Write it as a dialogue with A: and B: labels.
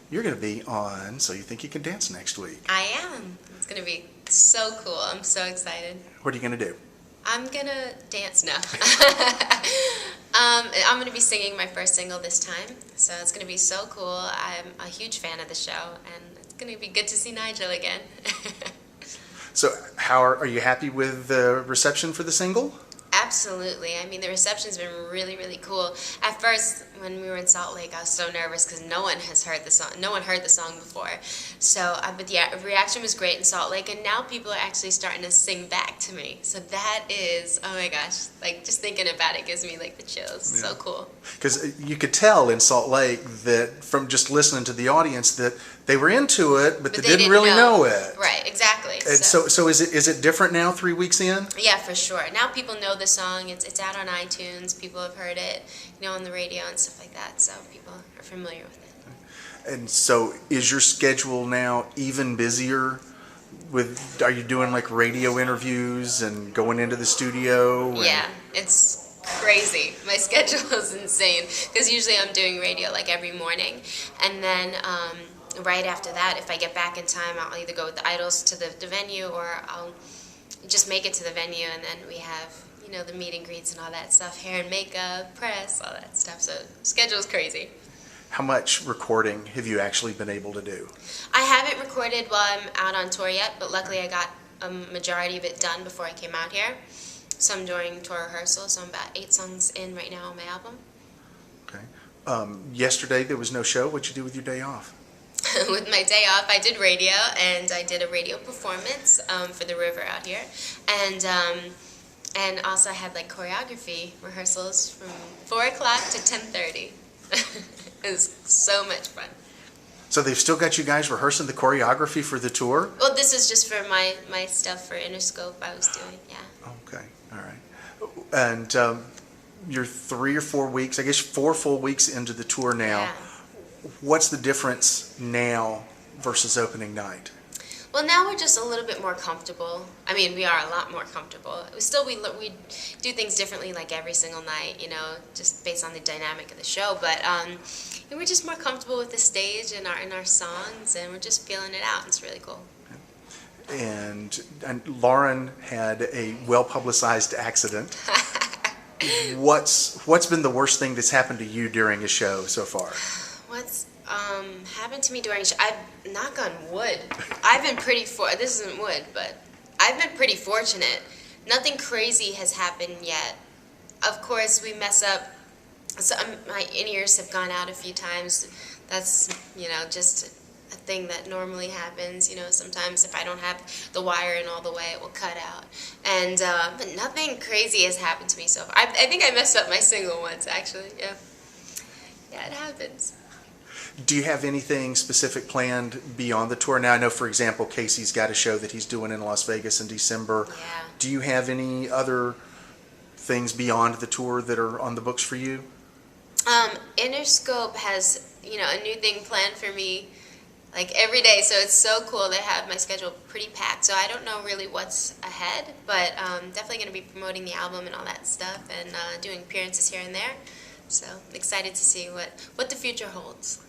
A: You're going to be on So You Think You Can Dance next week.
B: I am. It's going to be so cool. I'm so excited.
A: What are you going to do?
B: I'm going to dance now. I'm going to be singing my first single this time, so it's going to be so cool. I'm a huge fan of the show, and it's going to be good to see Nigel again.
A: So how are you happy with the reception for the single?
B: Absolutely. I mean, the reception's been really, really cool. At first, when we were in Salt Lake, I was so nervous because no one has heard the song. No one heard the song before. So, but the reaction was great in Salt Lake, and now people are actually starting to sing back to me. So that is, oh my gosh, like just thinking about it gives me like the chills. Yeah. So cool.
A: Because you could tell in Salt Lake that from just listening to the audience that they were into it, but they didn't really know it.
B: Right, exactly.
A: And so is it different now 3 weeks in?
B: Yeah, for sure. Now people know the song. It's out on iTunes. People have heard it, on the radio and stuff like that. So people are familiar with it.
A: And so is your schedule now even busier? Are you doing like radio interviews and going into the studio?
B: Yeah, it's crazy. My schedule is insane because usually I'm doing radio like every morning, and then right after that, if I get back in time, I'll either go with the idols to the venue, or I'll just make it to the venue, and then we have the meet and greets and all that stuff, hair and makeup, press, all that stuff. So schedule's crazy.
A: How much recording have you actually been able to do?
B: I haven't recorded while I'm out on tour yet, but luckily I got a majority of it done before I came out here. So I'm doing tour rehearsals, so I'm about 8 songs in right now on my album.
A: Okay. Yesterday there was no show. What'd you do with your day off?
B: With my day off, I did radio, and I did a radio performance for the river out here. And also I had like choreography rehearsals from 4 o'clock to 10:30. It was so much fun.
A: So they've still got you guys rehearsing the choreography for the tour?
B: Well, this is just for my stuff for Interscope I was doing, yeah.
A: Okay, all right. And you're 3 or 4 weeks, I guess 4 full weeks into the tour now.
B: Yeah.
A: What's the difference now versus opening night?
B: Well, now we're just a little bit more comfortable. I mean, we are a lot more comfortable. We do things differently like every single night, just based on the dynamic of the show. But we're just more comfortable with the stage and our songs, and we're just feeling it out. It's really cool.
A: And Lauren had a well-publicized accident. What's been the worst thing that's happened to you during a show so far?
B: What's happened to me during a show? I've, knock on wood, I've been pretty this isn't wood, but I've been pretty fortunate. Nothing crazy has happened yet. Of course, we mess up. So my in-ears have gone out a few times. That's, just a thing that normally happens. Sometimes if I don't have the wire in all the way, it will cut out. And but nothing crazy has happened to me so far. I think I messed up my single once, actually. Yeah. Yeah, it happens.
A: Do you have anything specific planned beyond the tour? Now, I know, for example, Casey's got a show that he's doing in Las Vegas in December.
B: Yeah.
A: Do you have any other things beyond the tour that are on the books for you?
B: Interscope has, a new thing planned for me, like every day. So it's so cool. They have my schedule pretty packed. So I don't know really what's ahead, but definitely going to be promoting the album and all that stuff, and doing appearances here and there. So excited to see what the future holds.